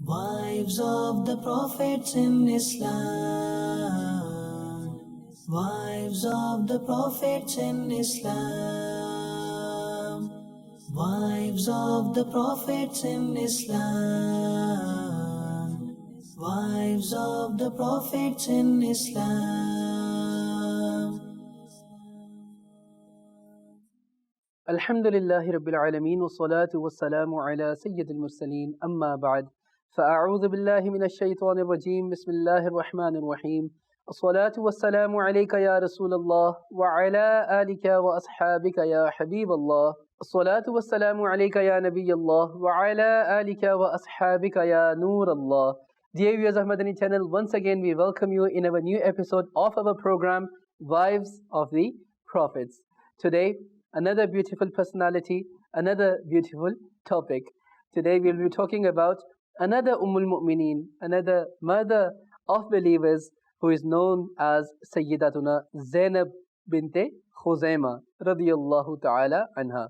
Wives of the Prophets in Islam. Wives of the Prophets in Islam. Wives of the Prophets in Islam. Wives of the Prophets in Islam. Alhamdulillahi Rabbil Alameen wa salatu wa salamu ala Sayyidil Mursaleen amma ba'd. فأعوذ بالله من الشيطان الرجيم بسم الله الرحمن الرحيم الصلاة والسلام عليك يا رسول الله وعلى آلك وأصحابك يا حبيب الله الصلاة والسلام عليك يا نبي الله وعلى آلك وأصحابك يا نور الله. Dear viewers of Madani Channel, once again we welcome you in our new episode of our program Wives of the Prophets. Today, another beautiful personality, another beautiful topic. Today we'll be talking about another Mu'mineen, another mother of believers who is known as Sayyidatuna Zainab Bint Khuzaima radiyallahu ta'ala anha.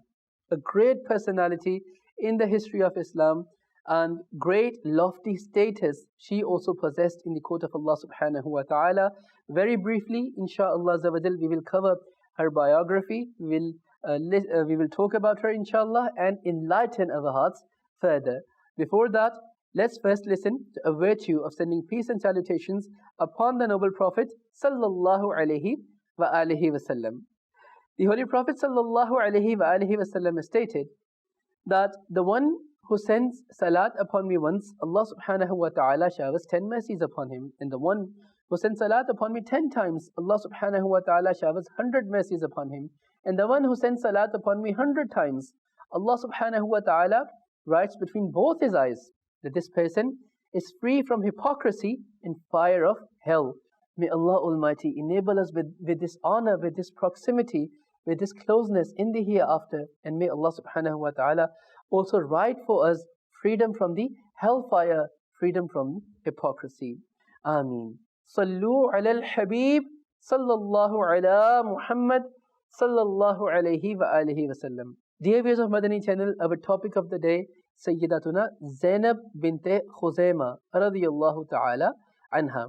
A great personality in the history of Islam and great lofty status she also possessed in the court of Allah subhanahu wa ta'ala. Very briefly, inshaAllah we will cover her biography, we will talk about her inshallah and enlighten our hearts further. Before that, let's first listen to a virtue of sending peace and salutations upon the noble Prophet sallallahu alaihi wasallam. The Holy Prophet sallallahu alaihi wasallam stated that the one who sends salat upon me once, Allah subhanahu wa ta'ala showers 10 mercies upon him, and the one who sends salat upon me 10 times, Allah subhanahu wa ta'ala showers 100 mercies upon him, and the one who sends salat upon me 100 times, Allah subhanahu wa ta'ala writes between both his eyes that this person is free from hypocrisy and fire of hell. May Allah Almighty enable us with this honor, with this proximity, with this closeness in the hereafter, and may Allah subhanahu wa ta'ala also write for us freedom from the hellfire, freedom from hypocrisy. Ameen. Sallu ala al-Habib sallallahu ala Muhammad sallallahu alayhi wa alihi wa sallam. Dear viewers of Madani Channel, our topic of the day, Sayyidatuna Zainab Bint Khuzaima radiyallahu ta'ala anha.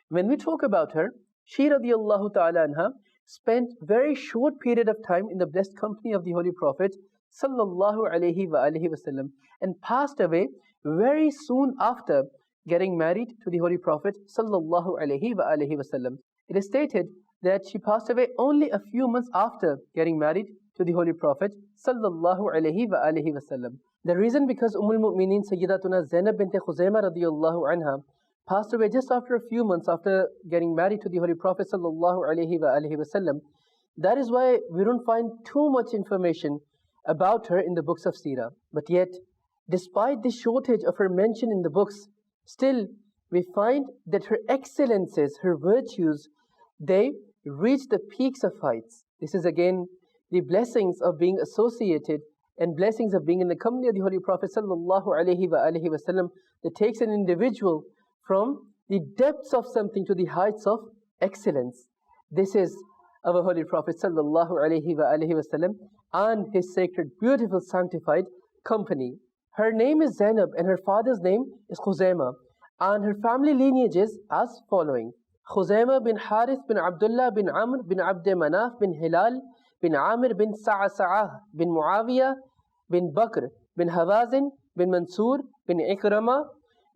When we talk about her, she radiyallahu ta'ala anha spent very short period of time in the blessed company of the Holy Prophet sallallahu alayhi wa alihi wasallam and passed away very soon after getting married to the Holy Prophet sallallahu alayhi wa alihi wasallam. It is stated that she passed away only a few months after getting married to the Holy Prophet sallallahu alayhi wa alihi wasallam. The reason because Mu'mineen Sayyidatuna Zainab Bint Khuzaima radiyallahu anha passed away just after a few months after getting married to the Holy Prophet sallallahu alayhi wa alihi wasallam. That is why we don't find too much information about her in the books of Seerah. But yet, despite the shortage of her mention in the books, still we find that her excellences, her virtues, they reach the peaks of heights. This is again the blessings of being associated and blessings of being in the company of the Holy Prophet sallallahu alaihi wasallam that takes an individual from the depths of something to the heights of excellence. This is our Holy Prophet sallallahu alaihi wasallam and his sacred, beautiful, sanctified company. Her name is Zainab and her father's name is Khuzaima, and her family lineage is as following: Khuzaima bin Harith bin Abdullah bin Amr bin Abd Manaf bin Hilal bin Amir bin Sa'asa'ah bin Muawiyah bin Bakr bin Hawazin bin Mansur bin Ikrama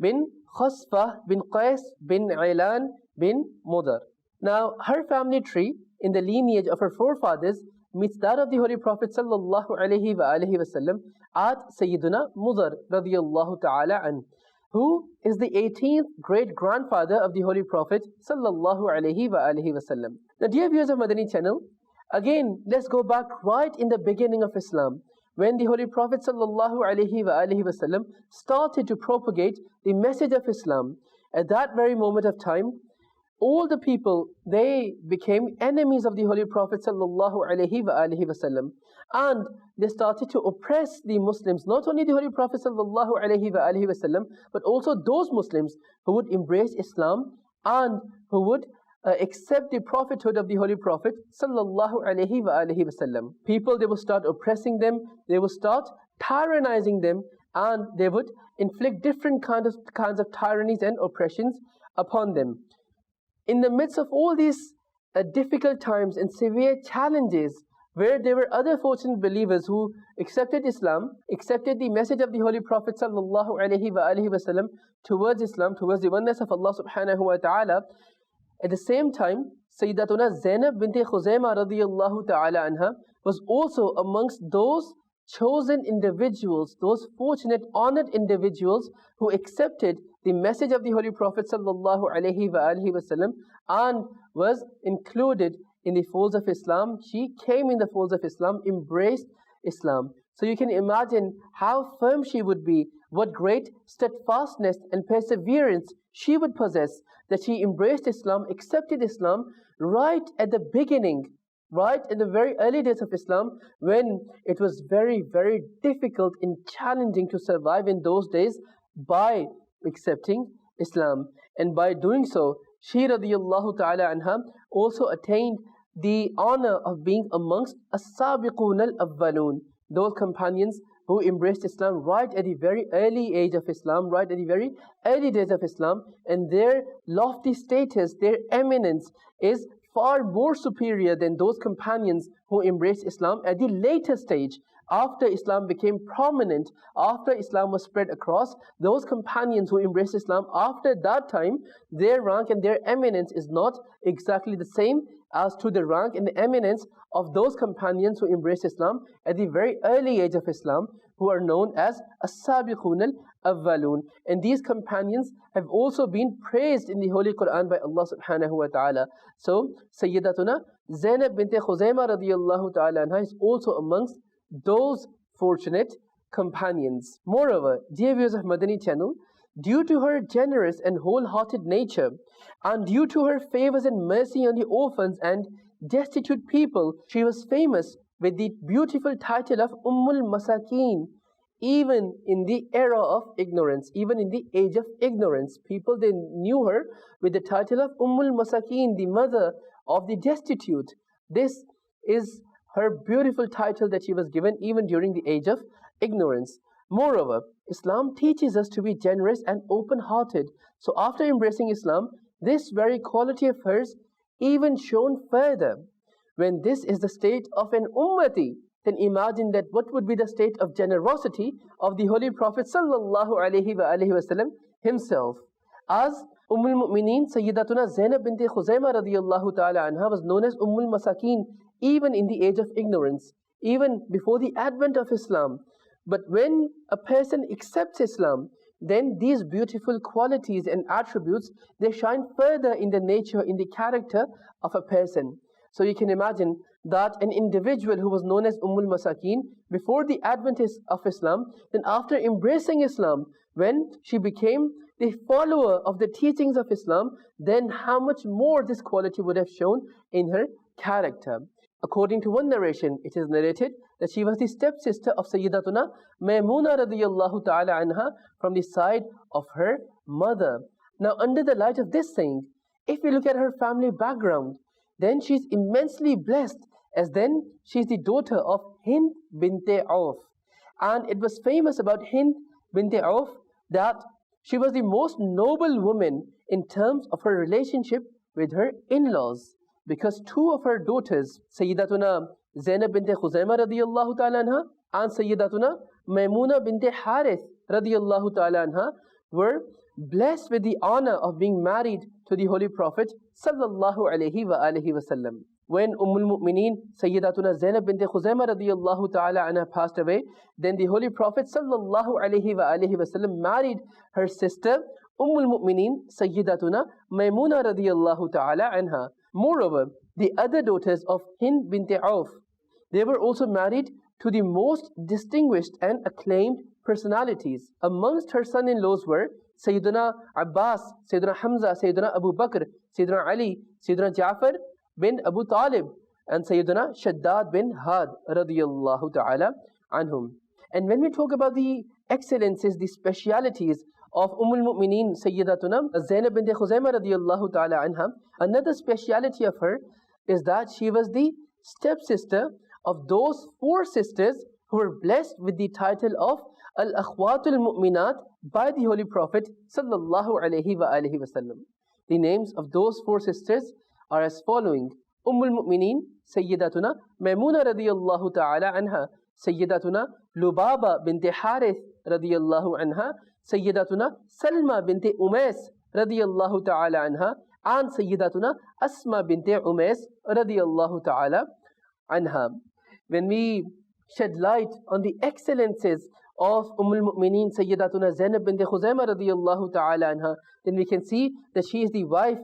bin Khasfah bin Qais bin Ilan bin Mudar. Now, her family tree in the lineage of her forefathers meets that of the Holy Prophet sallallahu alaihi wasallam at Sayyiduna Mudar radiyallahu ta'ala an, who is the 18th great-grandfather of the Holy Prophet sallallahu alaihi wasallam. Now, dear viewers of Madani Channel, again, let's go back right in the beginning of Islam, when the Holy Prophet sallallahu alaihi wasallam started to propagate the message of Islam. At that very moment of time, all the people, they became enemies of the Holy Prophet sallallahu alaihi wasallam, and they started to oppress the Muslims, not only the Holy Prophet sallallahu alaihi wasallam, but also those Muslims who would embrace Islam and who would accept the prophethood of the Holy Prophet sallallahu alaihi wasallam. People, they will start oppressing them, they will start tyrannizing them, and they would inflict different kinds of tyrannies and oppressions upon them. In the midst of all these difficult times and severe challenges, where there were other fortunate believers who accepted Islam, accepted the message of the Holy Prophet sallallahu alaihi wasallam towards Islam, towards the oneness of Allah subhanahu wa ta'ala. At the same time, Sayyidatuna Zainab Bint Khuzaima radiyallahu ta'ala anha was also amongst those chosen individuals, those fortunate, honored individuals who accepted the message of the Holy Prophet sallallahu alaihi wasallam and was included in the folds of Islam. She came in the folds of Islam, embraced Islam. So you can imagine how firm she would be, what great steadfastness and perseverance she would possess, that she embraced Islam, accepted Islam right at the beginning, right in the very early days of Islam, when it was very, very difficult and challenging to survive in those days, by accepting Islam. And by doing so, she radiyallahu ta'ala anha also attained the honor of being amongst as-sabiqun al-awwalun, those companions who embraced Islam right at the very early age of Islam, right at the very early days of Islam, and their lofty status, their eminence is far more superior than those companions who embraced Islam at the later stage. After Islam became prominent, after Islam was spread across, those companions who embraced Islam after that time, their rank and their eminence is not exactly the same as to the rank and the eminence of those companions who embraced Islam at the very early age of Islam, who are known as as-sabiqun al-awwalun. And these companions have also been praised in the Holy Quran by Allah subhanahu wa ta'ala. So Sayyidatuna Zainab Bint Khuzaima radiyallahu ta'ala anha is also amongst those fortunate companions. Moreover, dear viewers of Madani Channel, due to her generous and wholehearted nature, and due to her favors and mercy on the orphans and destitute people, she was famous with the beautiful title of Ummul Masakin. Even in the era of ignorance, even in the age of ignorance, people, they knew her with the title of Ummul Masakin, the mother of the destitute. This is her beautiful title that she was given even during the age of ignorance. Moreover, Islam teaches us to be generous and open-hearted. So after embracing Islam, this very quality of hers even shone further. When this is the state of an ummati, then imagine that what would be the state of generosity of the Holy Prophet sallallahu alaihi wasallam himself. As Ummul Mu'mineen Sayyidatuna Zainab Bint Khuzaima radiyallahu ta'ala anha was known as Ummul Masakin even in the age of ignorance, even before the advent of Islam. But when a person accepts Islam, then these beautiful qualities and attributes, they shine further in the nature, in the character of a person. So you can imagine that an individual who was known as Ummul Masakin before the advent of Islam, then after embracing Islam, when she became the follower of the teachings of Islam, then how much more this quality would have shown in her character. According to one narration, it is narrated that she was the stepsister of Sayyidatuna Maymuna radiyallahu ta'ala anha from the side of her mother. Now, under the light of this saying, if we look at her family background, then she is immensely blessed, as then she is the daughter of Hind bint Auf. And it was famous about Hind bint Auf that she was the most noble woman in terms of her relationship with her in-laws, because two of her daughters, Sayyidatuna Zainab Bint Khuzaima radiyallahu ta'ala anha and Sayyidatuna Maymuna Bint Harith radiyallahu ta'ala anha, were blessed with the honor of being married to the Holy Prophet sallallahu alaihi wasallam. When Ummul Mu'mineen Sayyidatuna Zainab Bint Khuzaima radiyallahu ta'ala anha passed away, then the Holy Prophet sallallahu alaihi wasallam married her sister Ummul Mu'mineen Sayyidatuna Maymuna radiyallahu ta'ala anha. Moreover, the other daughters of Hind bint Auf, they were also married to the most distinguished and acclaimed personalities. Amongst her son-in-laws were Sayyidina Abbas, Sayyidina Hamza, Sayyidina Abu Bakr, Sayyidina Ali, Sayyidina Ja'far bin Abu Talib, and Sayyidina Shaddad bin Had radiyallahu ta'ala anhum. And when we talk about the excellences, the specialities of Ummul Mu'mineen Sayyidatuna Zainab Bint Khuzaima radiyallahu ta'ala anha, another speciality of her is that she was the stepsister of those four sisters who were blessed with the title of Al-Akhwatul Mu'minat by the Holy Prophet sallallahu alaihi wasallam. The names of those four sisters are as following: Ummul-Mu'mineen Sayyidatuna Maimuna radiyallahu ta'ala anha, Sayyidatuna Lubaba bint Harith radiyallahu anha, Sayyidatuna Salma bint Umais radiyallahu ta'ala anha, and Sayyidatuna Asma bint Umais radiyallahu ta'ala anha. When we shed light on the excellences of Ummul-Mu'mineen Sayyidatuna Zainab Bint Khuzaima radiyallahu ta'ala anha, then we can see that she is the wife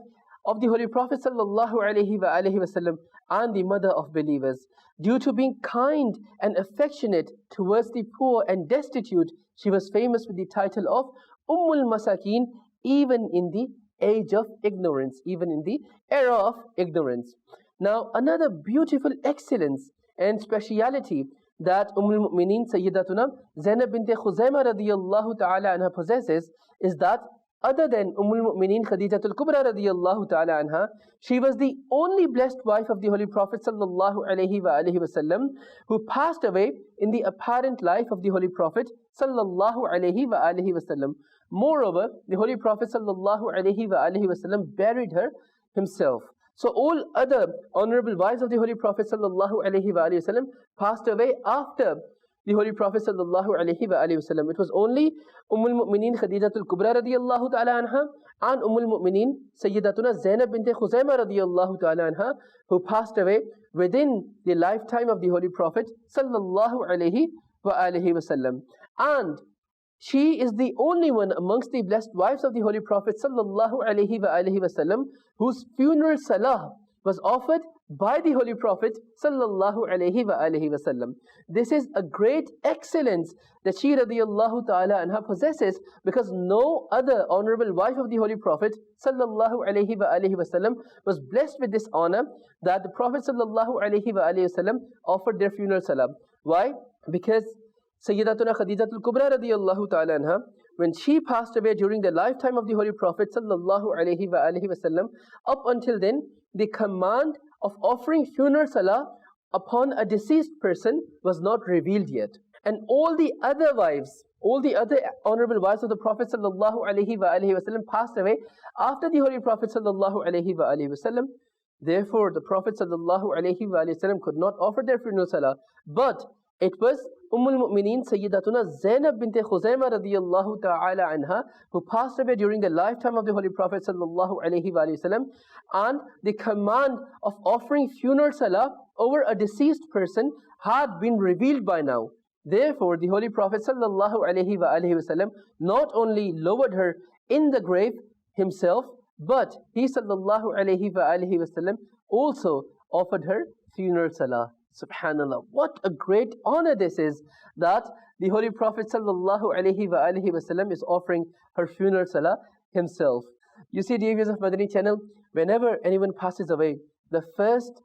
of the Holy Prophet sallallahu alaihi wasallam and the mother of believers. Due to being kind and affectionate towards the poor and destitute, she was famous with the title of Ummul Masakin, even in the age of ignorance, even in the era of ignorance. Now, another beautiful excellence and speciality that Ummul-Mu'mineen Sayyidatuna Zainab Bint Khuzaima radiyallahu ta'ala anha possesses is that other than Ummul-Mu'mineen Khadijatul Kubra radiyallahu ta'ala anha, she was the only blessed wife of the Holy Prophet sallallahu alaihi wasallam who passed away in the apparent life of the Holy Prophet sallallahu alaihi wasallam. Moreover, the Holy Prophet sallallahu alaihi wasallam buried her himself. So all other honorable wives of the Holy Prophet sallallahu alaihi wasallam passed away after the Holy Prophet sallallahu alaihi wasallam. It was only Ummul-Mu'mineen Khadijatul Kubra radiyallahu ta'ala anha and Ummul-Mu'mineen Sayyidatuna Zainab Bint Khuzaima radiyallahu ta'ala anha who passed away within the lifetime of the Holy Prophet sallallahu alaihi wasallam. And she is the only one amongst the blessed wives of the Holy Prophet sallallahu alaihi wasallam whose funeral salah was offered by the Holy Prophet sallallahu alaihi wasallam. This is a great excellence that she radiyallahu ta'ala anha possesses, because no other honorable wife of the Holy Prophet sallallahu alaihi wasallam was blessed with this honor, that the Prophet sallallahu alaihi wasallam offered their funeral salah. Why? Because Sayyidatuna Khadijatul Kubra radiyallahu ta'ala anha, when she passed away during the lifetime of the Holy Prophet sallallahu alaihi wasallam, up until then, the command of offering funeral salah upon a deceased person was not revealed yet. And all the other wives, all the other honorable wives of the Prophet sallallahu alaihi wasallam passed away after the Holy Prophet sallallahu alaihi wasallam. Therefore, the Prophet sallallahu alaihi wasallam could not offer their funeral salah, but it was Ummul-Mu'mineen Sayyidatuna Zainab Bint Khuzaima radiyallahu ta'ala anha who passed away during the lifetime of the Holy Prophet sallallahu alaihi wasallam, and the command of offering funeral salah over a deceased person had been revealed by now. Therefore, the Holy Prophet sallallahu alaihi wasallam not only lowered her in the grave himself, but he sallallahu alaihi wasallam also offered her funeral salah. Subhanallah, what a great honor this is, that the Holy Prophet sallallahu alaihi wasallam is offering her funeral salah himself. You see, dear viewers of Madani Channel, whenever anyone passes away, the first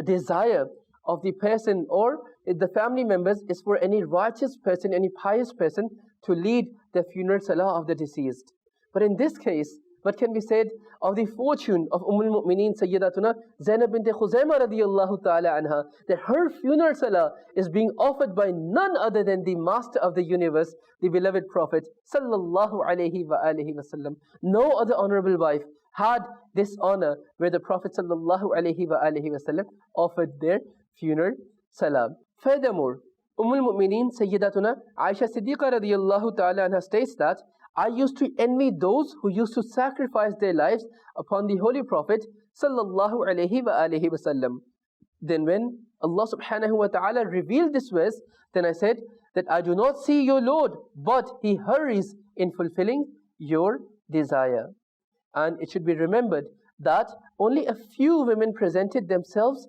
desire of the person or the family members is for any righteous person, any pious person to lead the funeral salah of the deceased. But in this case, what can be said of the fortune of Ummul-Mu'mineen Sayyidatuna Zainab Bint Khuzaima radiyallahu ta'ala anha, that her funeral salah is being offered by none other than the Master of the universe, the beloved Prophet sallallahu alaihi wasallam. No other honorable wife had this honor where the Prophet sallallahu alaihi wasallam offered their funeral salah. Furthermore, Ummul-Mu'mineen Sayyidatuna Aisha Siddiqa radiyallahu ta'ala anha states that I used to envy those who used to sacrifice their lives upon the Holy Prophet sallallahu alaihi wasallam. Then when Allah subhanahu wa ta'ala revealed this verse, then I said that I do not see your Lord, but He hurries in fulfilling your desire. And it should be remembered that only a few women presented themselves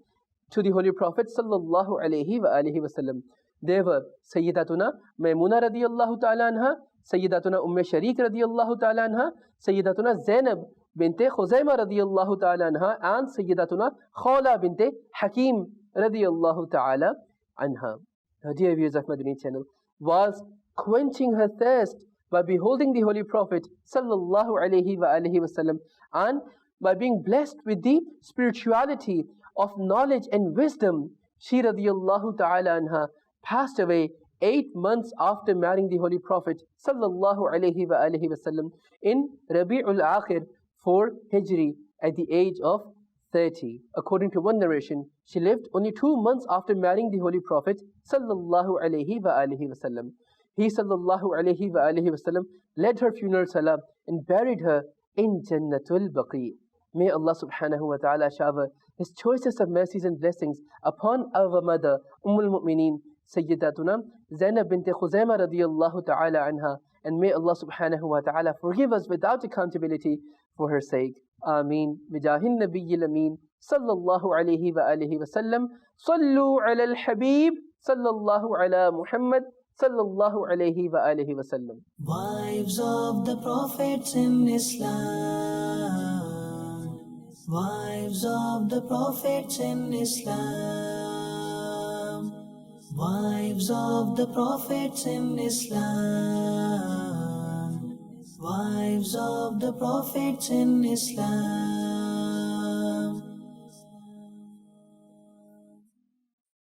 to the Holy Prophet sallallahu alaihi wasallam. They were Sayyidatuna Maimuna radiyallahu ta'ala anha, Sayyidatuna Sharik radiyallahu ta'ala anha, Sayyidatuna Zainab Bint Khuzaima radiyallahu ta'ala anha, and Sayyidatuna Khala Bint Hakim radiyallahu ta'ala anha. Now, dear viewers of Madani Channel, whilst quenching her thirst by beholding the Holy Prophet sallallahu alaihi wasallam, and by being blessed with the spirituality of knowledge and wisdom, she radiyallahu ta'ala anha passed away 8 months after marrying the Holy Prophet sallallahu alaihi wasallam in Rabi'ul Akhir 4 Hijri at the age of 30. According to one narration, she lived only 2 months after marrying the Holy Prophet sallallahu alaihi wasallam. He sallallahu alaihi wasallam led her funeral salah and buried her in Jannatul Baqi. May Allah subhanahu wa ta'ala shower His choicest of mercies and blessings upon our mother, Ummul Mu'mineen, Sayyidatuna Zainab Bint Khuzaima radiyallahu ta'ala anha, and may Allah subhanahu wa ta'ala forgive us without accountability for her sake. Ameen. Bijahin Nabiyyil Ameen. Sallallahu alayhi wa alihi wa sallam. Sallu ala al-Habib. Sallallahu ala Muhammad. Sallallahu alayhi wa alihi wa sallam. Wives of the prophets in Islam. Wives of the prophets in Islam. Wives of the prophets in Islam. Wives of the prophets in Islam.